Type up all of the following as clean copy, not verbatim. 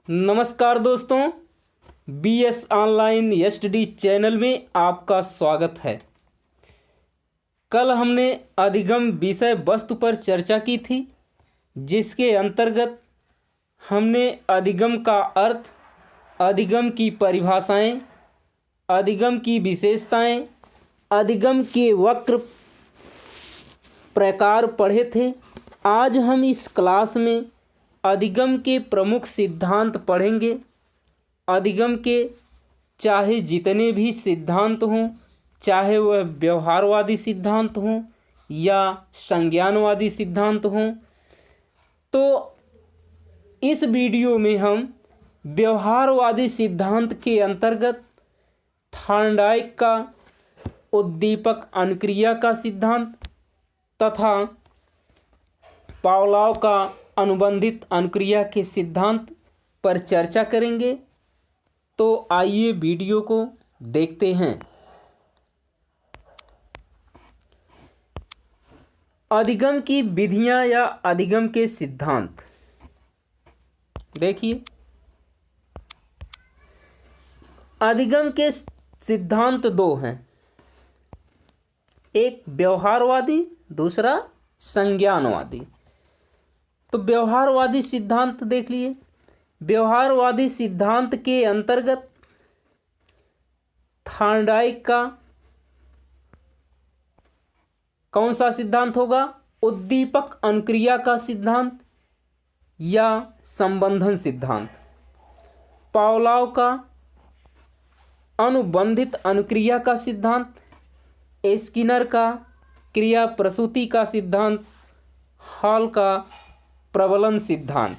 नमस्कार दोस्तों, BS online STD channel में आपका स्वागत है। कल हमने अधिगम विषय वस्तु पर चर्चा की थी, जिसके अंतर्गत हमने अधिगम का अर्थ, अधिगम की परिभाषाएं, अधिगम की विशेषताएं, अधिगम के वक्र प्रकार पढ़े थे। आज हम इस क्लास में अधिगम के प्रमुख सिद्धांत पढ़ेंगे। अधिगम के चाहे जितने भी सिद्धांत हों, चाहे वह व्यवहारवादी सिद्धांत हों या संज्ञानवादी सिद्धांत हों, तो इस वीडियो में हम व्यवहारवादी सिद्धांत के अंतर्गत थॉर्नडाइक का उद्दीपक अनुक्रिया का सिद्धांत तथा पावलोव का अनुबंधित अनुक्रिया के सिद्धांत पर चर्चा करेंगे। तो आइए वीडियो को देखते हैं। अधिगम की विधियां या अधिगम के सिद्धांत देखिए। अधिगम के सिद्धांत दो हैं, एक व्यवहारवादी, दूसरा संज्ञानवादी। तो व्यवहारवादी सिद्धांत देख लिए। व्यवहारवादी सिद्धांत के अंतर्गत थॉर्नडाइक का कौन सा सिद्धांत होगा? उद्दीपक अनुक्रिया का सिद्धांत या संबंधन सिद्धांत। पावलोव का अनुबंधित अनुक्रिया का सिद्धांत, स्किनर का क्रिया प्रसूति का सिद्धांत, हॉल का प्रबलन सिद्धांत।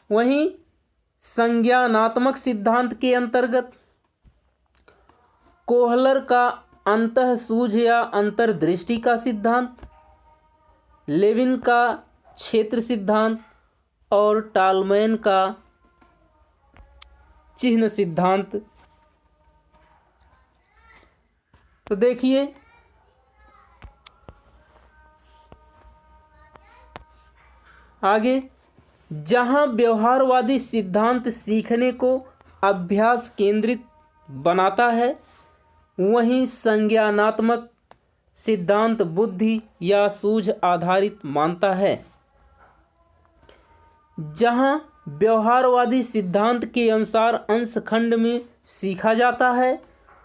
वहीं संज्ञानात्मक सिद्धांत के अंतर्गत कोहलर का अंतःसूझ या अंतर्दृष्टि का सिद्धांत, लेविन का क्षेत्र सिद्धांत और टॉलमैन का चिह्न सिद्धांत। तो देखिए, आगे जहां व्यवहारवादी सिद्धांत सीखने को अभ्यास केंद्रित बनाता है, वहीं संज्ञानात्मक सिद्धांत बुद्धि या सूझ आधारित मानता है। जहां व्यवहारवादी सिद्धांत के अनुसार अंशखंड में सीखा जाता है,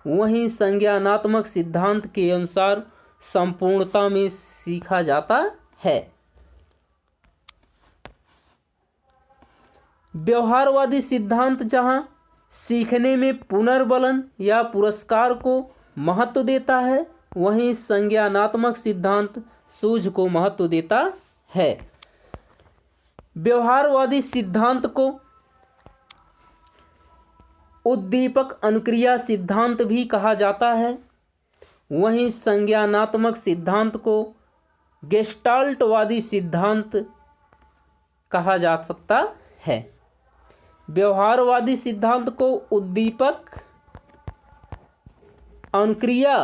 वहीं संज्ञानात्मक सिद्धांत के अनुसार संपूर्णता में सीखा जाता है। व्यवहारवादी सिद्धांत जहां सीखने में पुनर्बलन या पुरस्कार को महत्व देता है, वहीं संज्ञानात्मक सिद्धांत सूझ को महत्व देता है। व्यवहारवादी सिद्धांत को उद्दीपक अनुक्रिया सिद्धांत भी कहा जाता है, वहीं संज्ञानात्मक सिद्धांत को गेस्टाल्टवादी सिद्धांत कहा जा सकता है। व्यवहारवादी सिद्धांत को उद्दीपक अनुक्रिया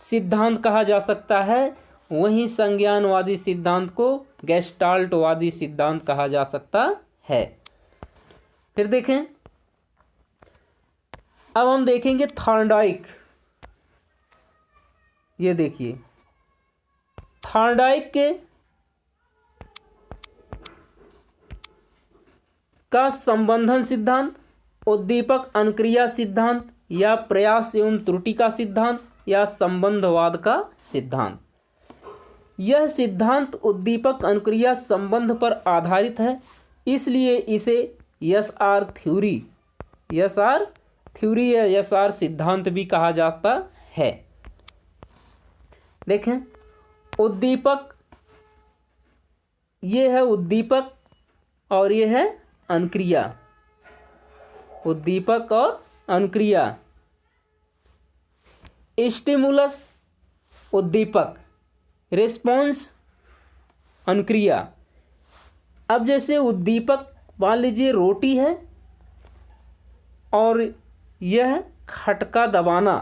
सिद्धांत कहा जा सकता है, वहीं संज्ञानवादी सिद्धांत को गेस्टाल्टवादी सिद्धांत कहा जा सकता है। फिर देखें, अब हम देखेंगे थॉर्नडाइक। ये देखिए, थॉर्नडाइक के का संबंधन सिद्धांत, उद्दीपक अनुक्रिया सिद्धांत या प्रयास एवं त्रुटि का सिद्धांत या संबंधवाद का सिद्धांत। यह सिद्धांत उद्दीपक अनुक्रिया संबंध पर आधारित है, इसलिए इसे एसआर थ्योरी या एसआर सिद्धांत भी कहा जाता है। देखें, उद्दीपक, ये है उद्दीपक और ये है अनुक्रिया। उद्दीपक और अनुक्रिया। Stimulus उद्दीपक, response अनुक्रिया। अब जैसे उद्दीपक मान लीजिए रोटी है और यह खटका दबाना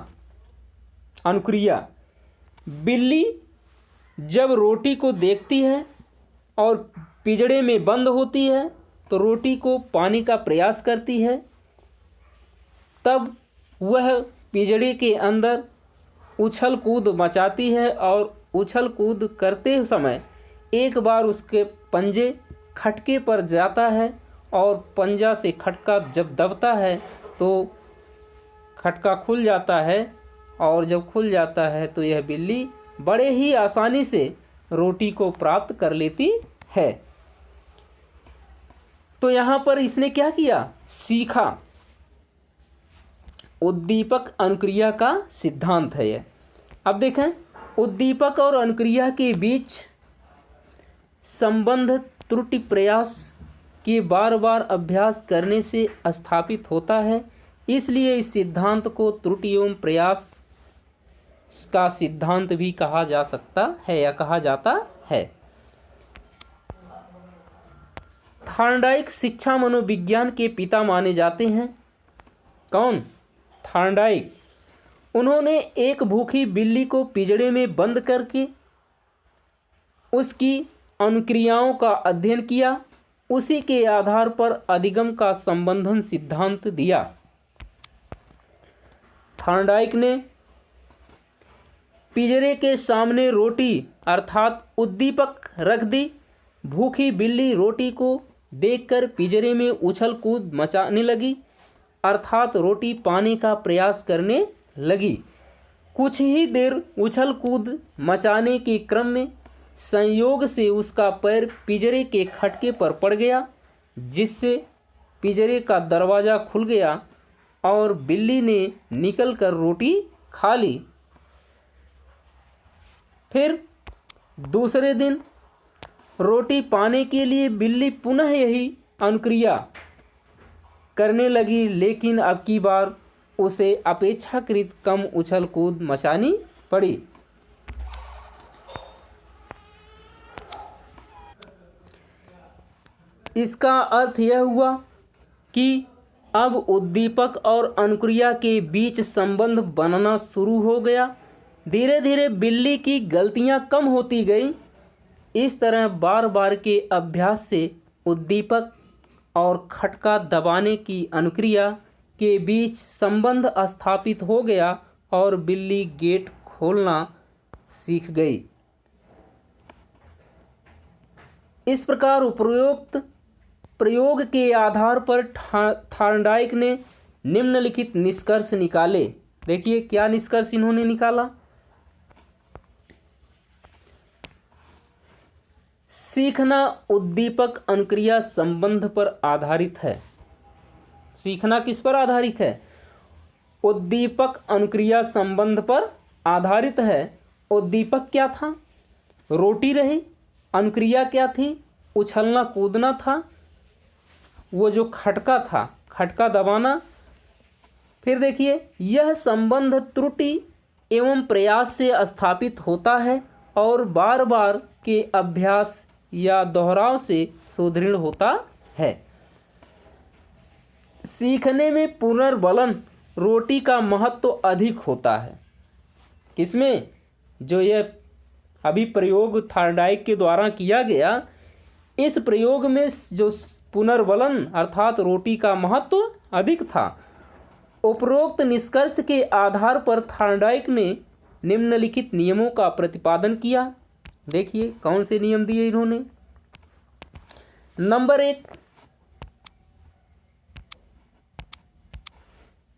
अनुक्रिया। बिल्ली जब रोटी को देखती है और पिंजड़े में बंद होती है तो रोटी को पाने का प्रयास करती है, तब वह पिंजड़े के अंदर उछल कूद मचाती है और उछल कूद करते समय एक बार उसके पंजे खटके पर जाता है और पंजा से खटका जब दबता है तो खटका खुल जाता है, और जब खुल जाता है तो यह बिल्ली बड़े ही आसानी से रोटी को प्राप्त कर लेती है। तो यहाँ पर इसने क्या किया, सीखा। उद्दीपक अनुक्रिया का सिद्धांत है यह। अब देखें, उद्दीपक और अनुक्रिया के बीच संबंध त्रुटि प्रयास के बार बार अभ्यास करने से स्थापित होता है। इसलिए इस सिद्धांत को त्रुटि एवं प्रयास का सिद्धांत भी कहा जा सकता है या कहा जाता है। थॉर्नडाइक शिक्षा मनोविज्ञान के पिता माने जाते हैं। कौन? थॉर्नडाइक। उन्होंने एक भूखी बिल्ली को पिंजड़े में बंद करके उसकी अनुक्रियाओं का अध्ययन किया। उसी के आधार पर अधिगम का संबंधन सिद्धांत दिया। थॉर्नडाइक ने पिंजरे के सामने रोटी अर्थात उद्दीपक रख दी। भूखी बिल्ली रोटी को देखकर पिंजरे में उछल कूद मचाने लगी, अर्थात रोटी पाने का प्रयास करने लगी। कुछ ही देर उछल कूद मचाने के क्रम में संयोग से उसका पैर पिंजरे के खटके पर पड़ गया, जिससे पिंजरे का दरवाज़ा खुल गया और बिल्ली ने निकलकर रोटी खा ली। फिर दूसरे दिन रोटी पाने के लिए बिल्ली पुनः यही अनुक्रिया करने लगी, लेकिन अब की बार उसे अपेक्षाकृत कम उछल कूद मचानी पड़ी। इसका अर्थ यह हुआ कि अब उद्दीपक और अनुक्रिया के बीच संबंध बनना शुरू हो गया। धीरे धीरे बिल्ली की गलतियां कम होती गई। इस तरह बार बार के अभ्यास से उद्दीपक और खटका दबाने की अनुक्रिया के बीच संबंध स्थापित हो गया और बिल्ली गेट खोलना सीख गई। इस प्रकार उपरोक्त प्रयोग के आधार पर थॉर्नडाइक ने निम्नलिखित निष्कर्ष निकाले। देखिए क्या निष्कर्ष इन्होंने निकाला। सीखना उद्दीपक अनुक्रिया संबंध पर आधारित है। सीखना किस पर आधारित है? उद्दीपक अनुक्रिया संबंध पर आधारित है। उद्दीपक क्या था? रोटी रही। अनुक्रिया क्या थी? उछलना कूदना था। वो जो खटका था, खटका दबाना। फिर देखिए, यह संबंध त्रुटि एवं प्रयास से स्थापित होता है और बार बार के अभ्यास या दोहराव से सुदृढ़ होता है। सीखने में पुनर्बलन रोटी का महत्व अधिक होता है। किसमें? जो यह अभी प्रयोग थॉर्नडाइक के द्वारा किया गया, इस प्रयोग में जो पुनर्बलन अर्थात रोटी का महत्व अधिक था। उपरोक्त निष्कर्ष के आधार पर थॉर्नडाइक ने निम्नलिखित नियमों का प्रतिपादन किया। देखिए कौन से नियम दिए इन्होंने। नंबर 1,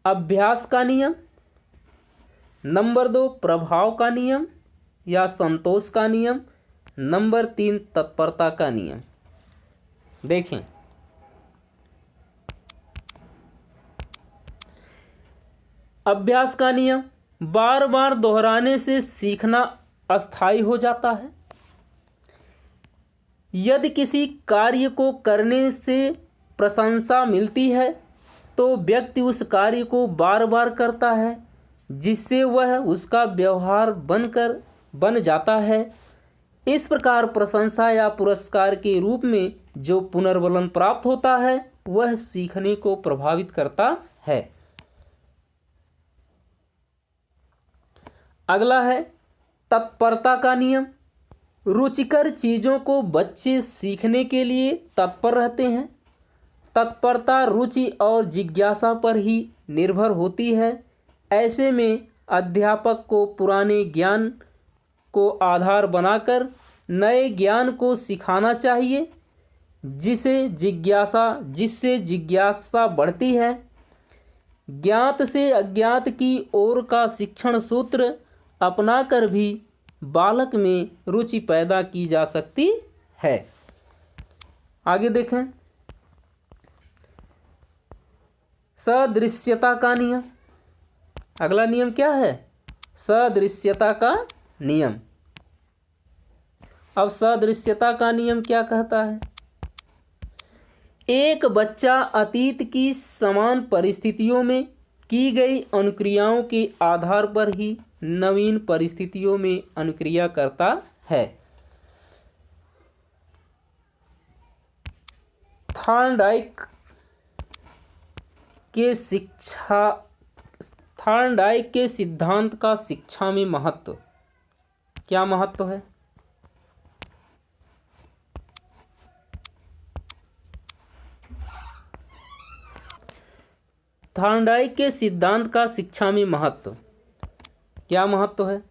अभ्यास का नियम। नंबर 2, प्रभाव का नियम या संतोष का नियम। नंबर 3, तत्परता का नियम। देखें, अभ्यास का नियम, बार बार दोहराने से सीखना अस्थायी हो जाता है। यदि किसी कार्य को करने से प्रशंसा मिलती है तो व्यक्ति उस कार्य को बार बार करता है, जिससे वह उसका व्यवहार बन जाता है। इस प्रकार प्रशंसा या पुरस्कार के रूप में जो पुनर्बलन प्राप्त होता है वह सीखने को प्रभावित करता है। अगला है तत्परता का नियम। रुचिकर चीज़ों को बच्चे सीखने के लिए तत्पर रहते हैं। तत्परता रुचि और जिज्ञासा पर ही निर्भर होती है। ऐसे में अध्यापक को पुराने ज्ञान को आधार बनाकर नए ज्ञान को सिखाना चाहिए, जिससे जिज्ञासा बढ़ती है। ज्ञात से अज्ञात की ओर का शिक्षण सूत्र अपनाकर भी बालक में रुचि पैदा की जा सकती है। आगे देखें, सदृश्यता का नियम। अगला नियम क्या है? सदृश्यता का नियम। अब सदृश्यता का नियम क्या कहता है? एक बच्चा अतीत की समान परिस्थितियों में की गई अनुक्रियाओं के आधार पर ही नवीन परिस्थितियों में अनुक्रिया करता है। थॉर्नडाइक के सिद्धांत का शिक्षा में महत्व। क्या महत्व है? थॉर्नडाइक के सिद्धांत का शिक्षा में महत्व। क्या महत्व है?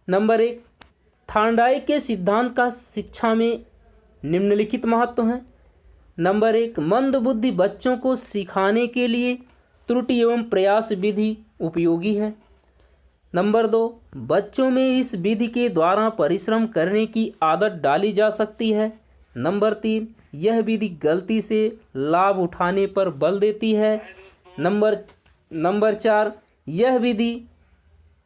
नंबर 1, थॉर्नडाइक के सिद्धांत का शिक्षा में निम्नलिखित महत्व है। नंबर 1, मंदबुद्धि बच्चों को सिखाने के लिए त्रुटि एवं प्रयास विधि उपयोगी है। नंबर 2, बच्चों में इस विधि के द्वारा परिश्रम करने की आदत डाली जा सकती है। नंबर 3, यह विधि गलती से लाभ उठाने पर बल देती है। नंबर 4, यह विधि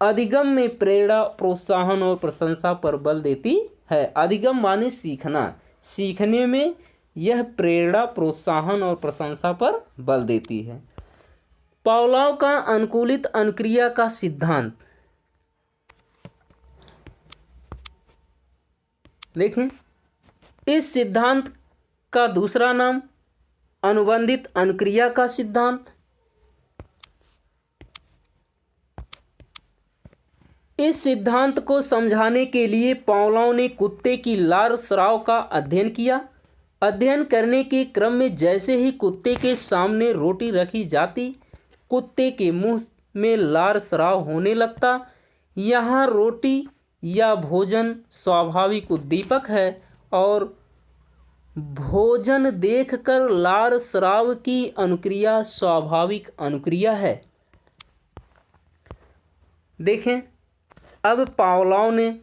अधिगम में प्रेरणा, प्रोत्साहन और प्रशंसा पर बल देती है। अधिगम माने सीखना, सीखने में यह प्रेरणा, प्रोत्साहन और प्रशंसा पर बल देती है। पावलोव का अनुकूलित अनुक्रिया का सिद्धांत। देखें, इस सिद्धांत का दूसरा नाम अनुबंधित अनुक्रिया का सिद्धांत। इस सिद्धांत को समझाने के लिए पावलोव ने कुत्ते की लार स्राव का अध्ययन किया। अध्ययन करने के क्रम में जैसे ही कुत्ते के सामने रोटी रखी जाती, कुत्ते के मुंह में लार स्राव होने लगता। यहाँ रोटी या भोजन स्वाभाविक उद्दीपक है और भोजन देखकर लार स्राव की अनुक्रिया स्वाभाविक अनुक्रिया है। देखें, अब पावलोव ने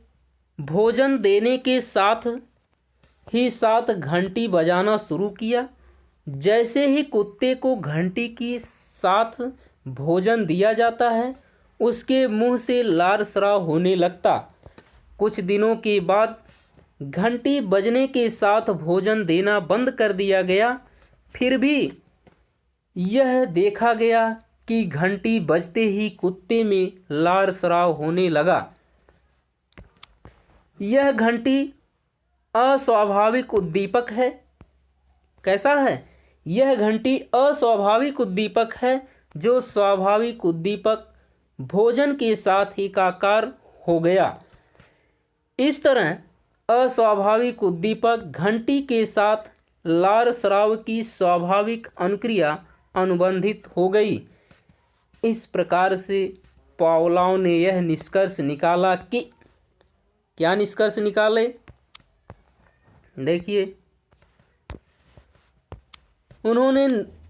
भोजन देने के साथ ही साथ घंटी बजाना शुरू किया। जैसे ही कुत्ते को घंटी के साथ भोजन दिया जाता है, उसके मुंह से लार स्राव होने लगता। कुछ दिनों के बाद घंटी बजने के साथ भोजन देना बंद कर दिया गया। फिर भी यह देखा गया कि घंटी बजते ही कुत्ते में लार स्राव होने लगा। यह घंटी अस्वाभाविक उद्दीपक है। कैसा है? यह घंटी अस्वाभाविक उद्दीपक है, जो स्वाभाविक उद्दीपक भोजन के साथ एकाकार हो गया। इस तरह अस्वाभाविक उद्दीपक घंटी के साथ लार स्राव की स्वाभाविक अनुक्रिया अनुबंधित हो गई। इस प्रकार से पावलोव ने यह निष्कर्ष निकाला कि, क्या निष्कर्ष निकाले? देखिए, उन्होंने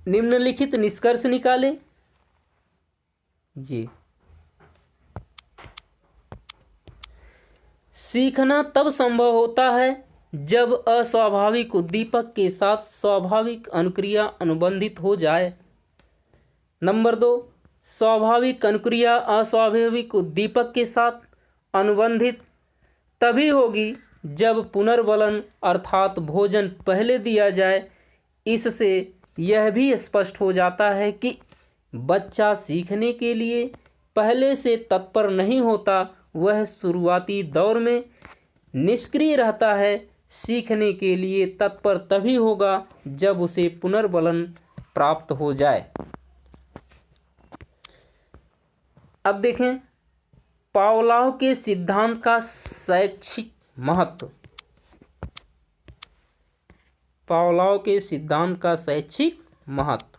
निम्नलिखित निष्कर्ष निकाले। जी, सीखना तब संभव होता है जब अस्वाभाविक उद्दीपक के साथ स्वाभाविक अनुक्रिया अनुबंधित हो जाए। नंबर 2, स्वाभाविक अनुक्रिया अस्वाभाविक उद्दीपक के साथ अनुबंधित तभी होगी जब पुनर्बलन अर्थात भोजन पहले दिया जाए। इससे यह भी स्पष्ट हो जाता है कि बच्चा सीखने के लिए पहले से तत्पर नहीं होता, वह शुरुआती दौर में निष्क्रिय रहता है। सीखने के लिए तत्पर तभी होगा जब उसे पुनर्बलन प्राप्त हो जाए। अब देखें पावलोव के सिद्धांत का शैक्षिक महत्व। पावलोव के सिद्धांत का शैक्षिक महत्व।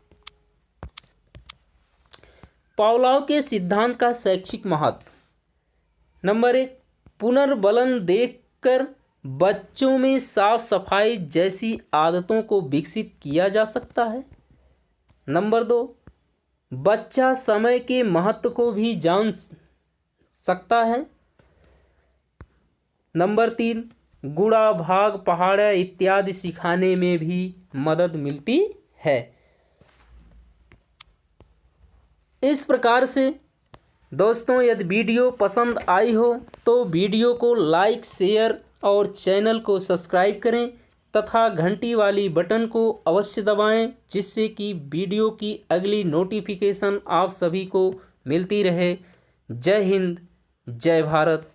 पावलोव के सिद्धांत का शैक्षिक महत्व। नंबर 1, पुनर्बलन देखकर बच्चों में साफ सफाई जैसी आदतों को विकसित किया जा सकता है। नंबर 2, बच्चा समय के महत्व को भी जान सकता है। नंबर 3, गुणा भाग पहाड़ा इत्यादि सिखाने में भी मदद मिलती है। इस प्रकार से दोस्तों, यदि वीडियो पसंद आई हो तो वीडियो को लाइक, शेयर और चैनल को सब्सक्राइब करें तथा घंटी वाली बटन को अवश्य दबाएं, जिससे कि वीडियो की अगली नोटिफिकेशन आप सभी को मिलती रहे। जय हिंद, जय भारत।